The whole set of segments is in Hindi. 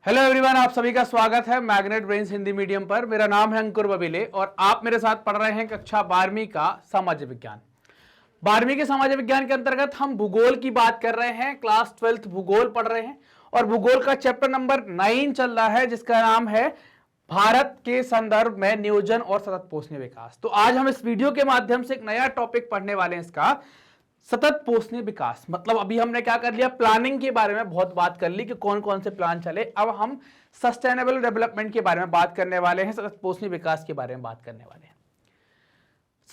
हेलो एवरीवन, आप सभी का स्वागत है मैग्नेट ब्रेन्स हिंदी मीडियम पर। मेरा नाम है अंकुर बबीले और आप मेरे साथ पढ़ रहे हैं कक्षा 12वीं का सामाजिक विज्ञान। 12वीं के सामाजिक विज्ञान के अंतर्गत हम भूगोल की बात कर रहे हैं। क्लास 12th भूगोल पढ़ रहे हैं और भूगोल का चैप्टर नंबर 9 चल रहा है, जिसका नाम है भारत के संदर्भ में नियोजन और सतत पोषणीय विकास। तो आज हम इस वीडियो के माध्यम से एक नया टॉपिक पढ़ने वाले हैं, इसका सतत पोषणीय विकास। मतलब अभी हमने क्या कर लिया, प्लानिंग के बारे में बहुत बात कर ली कि कौन कौन से प्लान चले। अब हम सस्टेनेबल डेवलपमेंट के बारे में बात करने वाले हैं, सतत पोषणीय विकास के बारे में बात करने वाले हैं।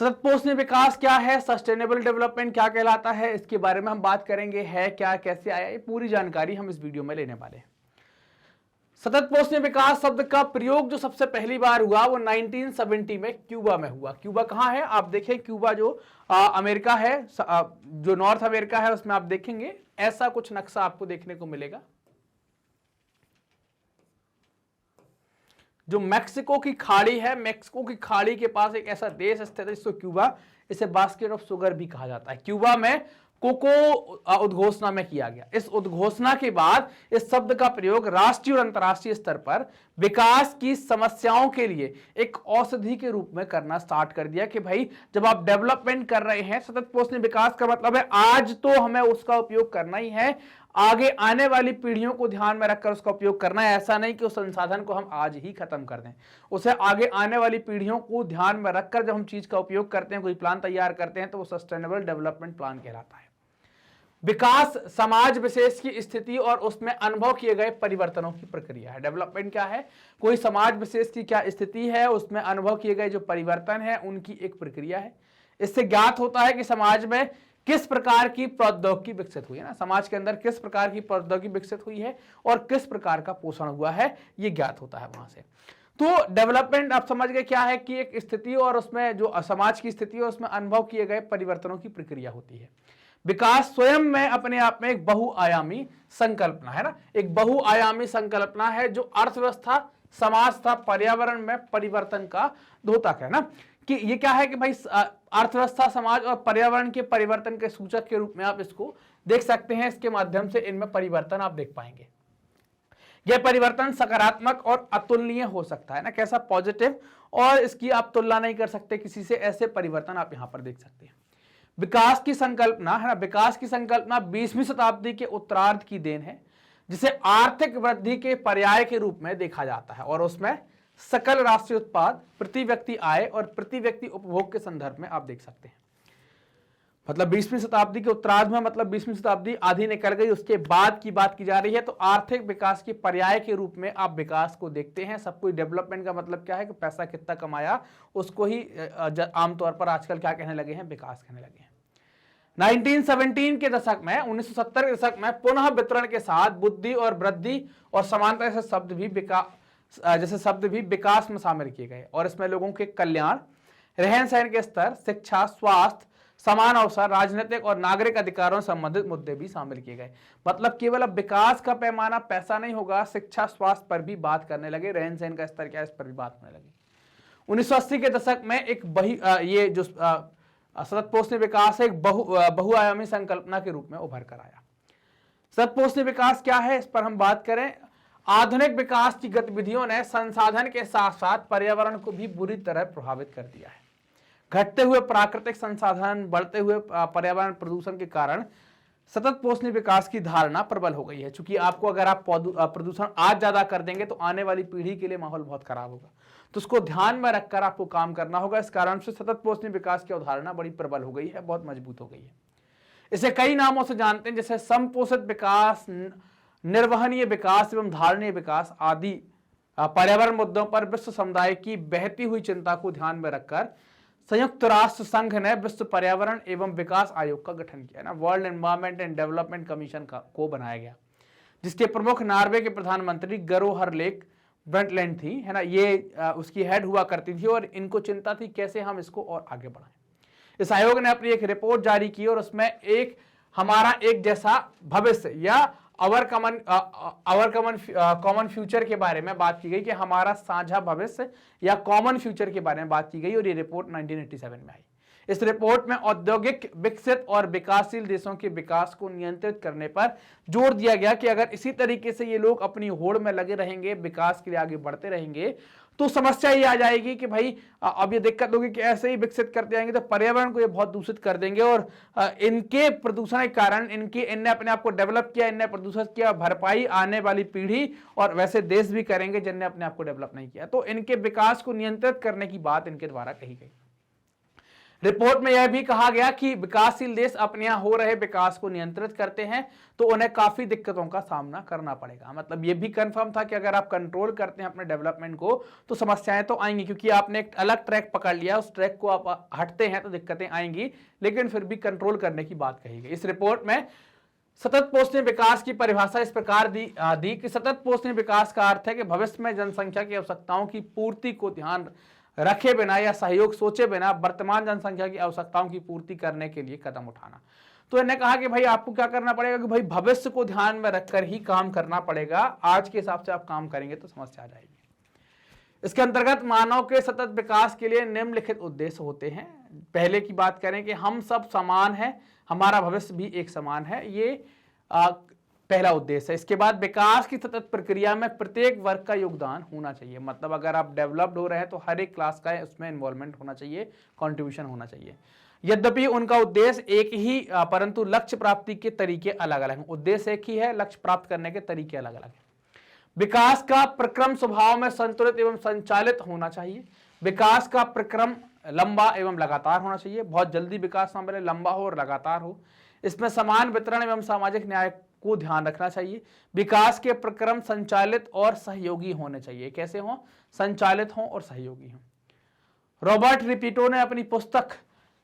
सतत पोषणीय विकास क्या है, सस्टेनेबल डेवलपमेंट क्या कहलाता है, इसके बारे में हम बात करेंगे। है क्या, कैसे आया, ये पूरी जानकारी हम इस वीडियो में लेने वाले हैं। सतत पोषणीय विकास शब्द का प्रयोग जो सबसे पहली बार हुआ वो 1970 में क्यूबा में हुआ। क्यूबा कहाँ है, आप देखें, क्यूबा जो अमेरिका है, जो नॉर्थ अमेरिका है, उसमें आप देखेंगे ऐसा कुछ नक्शा आपको देखने को मिलेगा। जो मैक्सिको की खाड़ी है, मैक्सिको की खाड़ी के पास एक ऐसा देश स्थित है जिसको क्यूबा, इसे बास्केट ऑफ शुगर भी कहा जाता है। क्यूबा में कोको उद्घोषणा में किया गया। इस उद्घोषणा के बाद इस शब्द का प्रयोग राष्ट्रीय और अंतर्राष्ट्रीय स्तर पर विकास की समस्याओं के लिए एक औषधि के रूप में करना स्टार्ट कर दिया कि भाई जब आप डेवलपमेंट कर रहे हैं, सतत पोषणीय विकास का मतलब है आज तो हमें उसका उपयोग करना ही है, आगे आने वाली पीढ़ियों को ध्यान में रखकर उसका उपयोग करना है। ऐसा नहीं कि उस संसाधन को हम आज ही खत्म कर दें, उसे आगे आने वाली पीढ़ियों को ध्यान में रखकर जब हम चीज का उपयोग करते हैं, कोई प्लान तैयार करते हैं, तो वो सस्टेनेबल डेवलपमेंट प्लान कहलाता है। विकास समाज विशेष की स्थिति और उसमें अनुभव किए गए परिवर्तनों की प्रक्रिया है। डेवलपमेंट क्या है, कोई समाज विशेष की क्या स्थिति है, उसमें अनुभव किए गए जो परिवर्तन है उनकी एक प्रक्रिया है। इससे ज्ञात होता है कि समाज में किस प्रकार की प्रौद्योगिकी विकसित हुई है ना, समाज के अंदर किस प्रकार की प्रौद्योगिकी विकसित हुई है और किस प्रकार का पोषण हुआ है, ये ज्ञात होता है वहां से। तो डेवलपमेंट आप समझ गए क्या है कि एक स्थिति और उसमें जो समाज की स्थिति है उसमें अनुभव किए गए परिवर्तनों की प्रक्रिया होती है। विकास स्वयं में अपने आप में एक बहुआयामी संकल्पना है ना, एक बहुआयामी संकल्पना है जो अर्थव्यवस्था, समाज तथा पर्यावरण में परिवर्तन का द्योतक है ना। कि ये क्या है कि भाई अर्थव्यवस्था, समाज और पर्यावरण के परिवर्तन के सूचक के रूप में आप इसको देख सकते हैं। इसके माध्यम से इनमें परिवर्तन आप देख पाएंगे। यह परिवर्तन सकारात्मक और अतुलनीय हो सकता है ना, कैसा, पॉजिटिव, और इसकी आप तुलना नहीं कर सकते किसी से, ऐसे परिवर्तन आप यहां पर देख सकते हैं। विकास की संकल्पना है ना, विकास की संकल्पना 20वीं शताब्दी के उत्तरार्ध की देन है, जिसे आर्थिक वृद्धि के पर्याय के रूप में देखा जाता है और उसमें सकल राष्ट्रीय उत्पाद, प्रति व्यक्ति आय और प्रति व्यक्ति उपभोग के संदर्भ में आप देख सकते हैं। मतलब 20वीं शताब्दी के उत्तरार्ध में, मतलब 20वीं शताब्दी आधी निकल गई, उसके बाद की बात की जा रही है। तो आर्थिक विकास के पर्याय के रूप में आप विकास को देखते हैं। सब कोई डेवलपमेंट का मतलब क्या है कि पैसा कितना कमाया, उसको ही आमतौर पर आजकल क्या कहने लगे हैं, विकास कहने लगे हैं। 1917 के दशक में, 1970 के दशक में पुनः वितरण के साथ बुद्धि और वृद्धि और समानता जैसे शब्द भी विकास में शामिल किए गए और इसमें लोगों के कल्याण, रहन सहन के स्तर, शिक्षा, स्वास्थ्य, समान अवसर, राजनीतिक और नागरिक अधिकारों से संबंधित मुद्दे भी शामिल किए गए। मतलब केवल अब विकास का पैमाना पैसा नहीं होगा, शिक्षा, स्वास्थ्य पर भी बात करने लगे, रहन सहन का स्तर क्या है इस पर भी बात करने लगे। 1980 के दशक में एक ये जो सतत पोषणीय विकास एक बहुआयामी संकल्पना के रूप में उभर कर आया। सतत पोषणीय विकास क्या है, इस पर हम बात करें। आधुनिक विकास की गतिविधियों ने संसाधन के साथ साथ पर्यावरण को भी बुरी तरह प्रभावित कर दिया है। घटते हुए प्राकृतिक संसाधन, बढ़ते हुए पर्यावरण प्रदूषण के कारण सतत पोषणीय विकास की धारणा प्रबल हो गई है। चूंकि आपको अगर आप प्रदूषण आज ज्यादा कर देंगे तो आने वाली पीढ़ी के लिए माहौल बहुत खराब होगा, तो उसको ध्यान में रखकर आपको काम करना होगा। इस कारण से सतत पोषणीय विकास की अवधारणा बड़ी प्रबल हो गई है, बहुत मजबूत हो गई है। इसे कई नामों से जानते हैं, जैसे समपोषित विकास, निर्वहनीय विकास एवं धारणीय विकास आदि। पर्यावरण मुद्दों पर विश्व समुदाय की बहती हुई चिंता को ध्यान में रखकर संयुक्त राष्ट्र संघ ने विश्व पर्यावरण एवं विकास आयोग का गठन किया ना, world environment and development commission को बनाया गया, जिसके प्रमुख नॉर्वे के प्रधानमंत्री गरो हरलेक ब्रंटलैंड थी, है ना। ये उसकी हेड हुआ करती थी और इनको चिंता थी कैसे हम इसको और आगे बढ़ाएं। इस आयोग ने अपनी एक रिपोर्ट जारी की और उसमें एक हमारा एक जैसा भविष्य या कॉमन फ्यूचर के बारे में बात की गई कि हमारा साझा भविष्य या कॉमन फ्यूचर के बारे में बात की गई और ये रिपोर्ट 1987 में आई। इस रिपोर्ट में औद्योगिक विकसित और विकासशील देशों के विकास को नियंत्रित करने पर जोर दिया गया कि अगर इसी तरीके से ये लोग अपनी होड़ में लगे रहेंगे, विकास के लिए आगे बढ़ते रहेंगे, तो समस्या ये आ जाएगी कि भाई अब ये दिक्कत होगी कि ऐसे ही विकसित करते जाएंगे तो पर्यावरण को ये बहुत दूषित कर देंगे और इनके प्रदूषण के कारण इनने अपने आप को डेवलप किया, इनने प्रदूषित किया, भरपाई आने वाली पीढ़ी और वैसे देश भी करेंगे जिनने अपने आप को डेवलप नहीं किया। तो इनके विकास को नियंत्रित करने की बात इनके द्वारा कही गई। रिपोर्ट में यह भी कहा गया कि विकासशील देश अपने यहां हो रहे विकास को नियंत्रित करते हैं तो उन्हें काफी दिक्कतों का सामना करना पड़ेगा। मतलब यह भी कंफर्म था कि अगर आप कंट्रोल करते हैं अपने डेवलपमेंट को तो समस्याएं तो आएंगी, क्योंकि आपने एक अलग ट्रैक पकड़ लिया, उस ट्रैक को आप हटते हैं तो दिक्कतें आएंगी, लेकिन फिर भी कंट्रोल करने की बात कही गई। इस रिपोर्ट में सतत पोषणीय विकास की परिभाषा इस प्रकार दी कि सतत पोषणीय विकास का अर्थ है कि भविष्य में जनसंख्या की आवश्यकताओं की पूर्ति को ध्यान रखे बिना या सहयोग सोचे बिना वर्तमान जनसंख्या की आवश्यकताओं की पूर्ति करने के लिए कदम उठाना। तो इन्होंने कहा कि भाई आपको क्या करना पड़ेगा कि भाई भविष्य को ध्यान में रखकर ही काम करना पड़ेगा, आज के हिसाब से आप काम करेंगे तो समस्या आ जाएगी। इसके अंतर्गत मानव के सतत विकास के लिए निम्नलिखित उद्देश्य होते हैं। पहले की बात करें कि हम सब समान हैं, हमारा भविष्य भी एक समान है, ये पहला उद्देश्य है। इसके बाद विकास की सतत प्रक्रिया में प्रत्येक वर्ग का योगदान होना चाहिए। मतलब अगर आप डेवलप्ड हो रहे हैं तो हर एक क्लास का उसमें इन्वॉल्वमेंट होना चाहिए, कंट्रीब्यूशन होना चाहिए। यद्यपि उनका उद्देश्य एक ही परंतु लक्ष्य प्राप्ति के तरीके अलग अलग हैं। उद्देश्य एक ही है, लक्ष्य प्राप्त करने के तरीके अलग अलग हैं। विकास का प्रक्रम स्वभाव में संतुलित एवं संचालित होना चाहिए। विकास का प्रक्रम लंबा एवं लगातार होना चाहिए। बहुत जल्दी विकास ना बने, लंबा हो और लगातार हो। इसमें समान वितरण एवं सामाजिक न्याय को ध्यान रखना चाहिए। विकास के प्रक्रम संचालित और सहयोगी होने चाहिए। कैसे हो? संचालित हो और सहयोगी हो। रॉबर्ट रिपीटो ने अपनी पुस्तक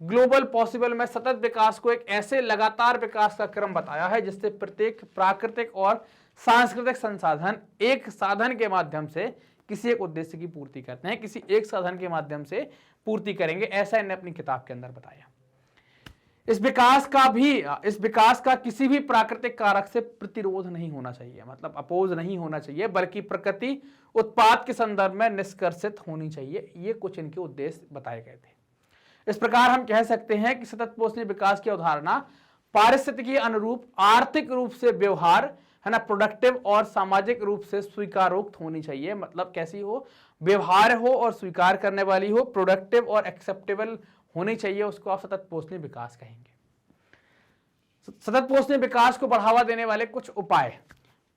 ग्लोबल पॉसिबल में सतत विकास को एक ऐसे लगातार विकास का क्रम बताया है जिससे प्रत्येक प्राकृतिक और सांस्कृतिक संसाधन एक साधन के माध्यम से किसी एक उद्देश्य की पूर्ति करते हैं, किसी एक साधन के माध्यम से पूर्ति करेंगे, ऐसा इन्हें अपनी किताब के अंदर बताया। इस विकास का किसी भी प्राकृतिक कारक से प्रतिरोध नहीं होना चाहिए, मतलब अपोज नहीं होना चाहिए, बल्कि प्रकृति उत्पाद के संदर्भ में निष्कर्षित होनी चाहिए। ये कुछ इनके उद्देश्य बताए गए थे। इस प्रकार हम कह सकते हैं कि सतत पोषणीय विकास की अवधारणा पारिस्थितिकी अनुरूप, आर्थिक रूप से व्यवहार है ना, प्रोडक्टिव और सामाजिक रूप से स्वीकारोक्त होनी चाहिए। मतलब कैसी हो? व्यवहार हो और स्वीकार करने वाली हो, प्रोडक्टिव और एक्सेप्टेबल होनी चाहिए, उसको आप सतत पोषणीय विकास कहेंगे। सतत पोषणीय विकास को बढ़ावा देने वाले कुछ उपाय।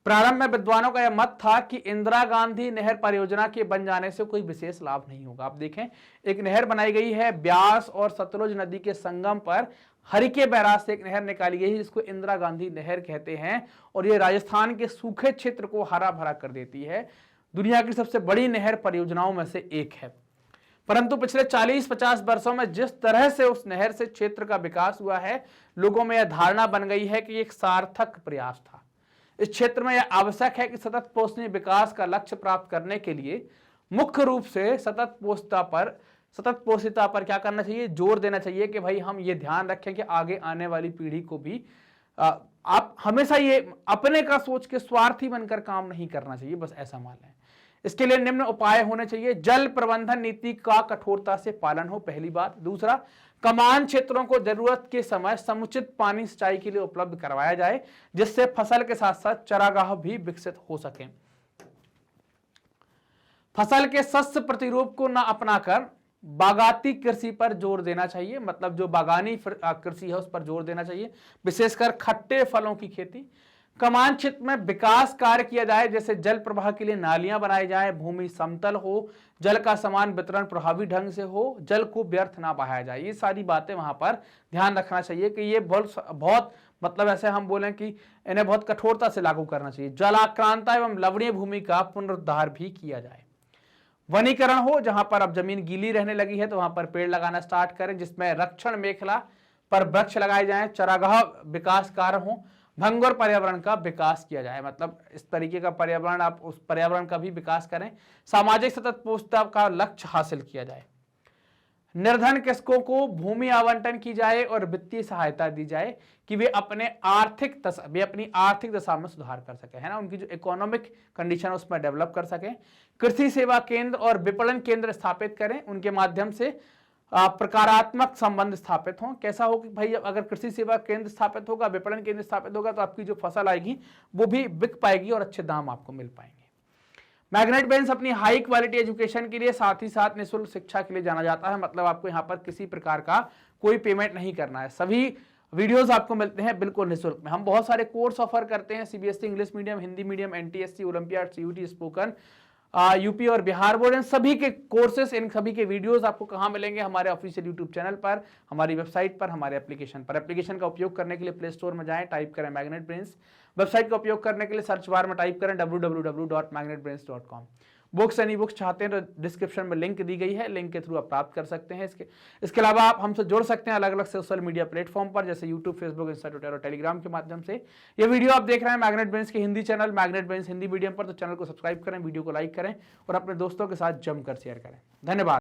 प्रारंभ में विद्वानों का यह मत था कि इंदिरा गांधी नहर परियोजना के बन जाने से कोई विशेष लाभ नहीं होगा। आप देखें, एक नहर बनाई गई है ब्यास और सतलुज नदी के संगम पर, हरिके बैराज से एक नहर निकाली गई है जिसको इंदिरा गांधी नहर कहते हैं, और ये राजस्थान के सूखे क्षेत्र को हरा भरा कर देती है। दुनिया की सबसे बड़ी नहर परियोजनाओं में से एक है। परंतु पिछले 40-50 वर्षों में जिस तरह से उस नहर से क्षेत्र का विकास हुआ है, लोगों में यह धारणा बन गई है कि एक सार्थक प्रयास था। इस क्षेत्र में यह आवश्यक है कि सतत पोषणीय विकास का लक्ष्य प्राप्त करने के लिए मुख्य रूप से सतत पोषिता पर क्या करना चाहिए? जोर देना चाहिए कि भाई हम ये ध्यान रखें कि आगे आने वाली पीढ़ी को भी आप हमेशा ये अपने का सोच के स्वार्थी बनकर काम नहीं करना चाहिए, बस ऐसा मान लें। इसके लिए निम्न उपाय होने चाहिए। जल प्रबंधन नीति का कठोरता से पालन हो, पहली बात। दूसरा, कमान क्षेत्रों को जरूरत के समय समुचित पानी सिंचाई के लिए उपलब्ध करवाया जाए, जिससे फसल के साथ साथ चारागाह भी विकसित हो सके। फसल के शस्य प्रतिरूप को न अपनाकर बागाती कृषि पर जोर देना चाहिए। मतलब जो बागानी कृषि है उस पर जोर देना चाहिए, विशेषकर खट्टे फलों की खेती। कमान क्षेत्र में विकास कार्य किया जाए, जैसे जल प्रवाह के लिए नालियां बनाई जाए, भूमि समतल हो, जल का समान वितरण प्रभावी ढंग से हो, जल को व्यर्थ ना बहाया जाए। ये सारी बातें वहां पर ध्यान रखना चाहिए कि ये बहुत मतलब ऐसे हम बोलें कि इन्हें बहुत कठोरता से लागू करना चाहिए। जलाक्रांता एवं लवणीय भूमि का पुनरुद्धार भी किया जाए। वनीकरण हो, जहां पर अब जमीन गीली रहने लगी है तो वहां पर पेड़ लगाना स्टार्ट करें, जिसमें रक्षण मेखला पर वृक्ष लगाए जाएं, चरागाह विकास कार्य हो, भंगुर पर्यावरण का विकास किया जाए। मतलब इस तरीके का पर्यावरण, आप उस पर्यावरण का भी विकास करें। सामाजिक सतत पोषता का लक्ष्य हासिल किया जाए। निर्धन कृषकों को भूमि आवंटन की जाए और वित्तीय सहायता दी जाए कि वे अपनी आर्थिक दशा में सुधार कर सके, है ना, उनकी जो इकोनॉमिक कंडीशन है उसमें डेवलप कर सके। कृषि सेवा केंद्र और विपणन केंद्र स्थापित करें, उनके माध्यम से प्रकारात्मक संबंध स्थापित हो। कैसा हो कि भाई अगर कृषि सेवा केंद्र स्थापित होगा, विपणन केंद्र स्थापित होगा, तो आपकी जो फसल आएगी वो भी बिक पाएगी और अच्छे दाम आपको मिल पाएंगे। मैग्नेट ब्रेन्स अपनी हाई क्वालिटी एजुकेशन के लिए साथ ही साथ निःशुल्क शिक्षा के लिए जाना जाता है। मतलब आपको यहाँ पर किसी प्रकार का कोई पेमेंट नहीं करना है, सभी वीडियोस आपको मिलते हैं बिल्कुल निःशुल्क में। हम बहुत सारे कोर्स ऑफर करते हैं, CBSE English medium, Hindi medium, NTSC, olympiad, CUET, spoken, UP और बिहार बोर्ड, इन सभी के कोर्सेस, इन सभी के वीडियोस आपको कहाँ मिलेंगे? हमारे ऑफिशियल यूट्यूब चैनल पर, हमारी वेबसाइट पर, हमारे एप्लीकेशन पर। एप्लीकेशन का उपयोग करने के लिए प्ले स्टोर में जाएं, टाइप करें मैग्नेट ब्रेन्स। वेबसाइट का उपयोग करने के लिए सर्च बार में टाइप करें www.magnetbrains.com। बुक्स एनी बुक्स चाहते हैं तो डिस्क्रिप्शन में लिंक दी गई है, लिंक के थ्रू आप प्राप्त कर सकते हैं। इसके अलावा आप हमसे जुड़ सकते हैं अलग अलग सोशल मीडिया प्लेटफॉर्म पर, जैसे यूट्यूब, फेसबुक, इंस्टा, ट्विटर और टेलीग्राम के माध्यम से। ये वीडियो आप देख रहे हैं मैग्नेट ब्रेन्स के Hindi channel magnet brains Hindi medium पर, तो चैनल को सब्सक्राइब करें, वीडियो को लाइक करें और अपने दोस्तों के साथ जमकर शेयर करें। धन्यवाद।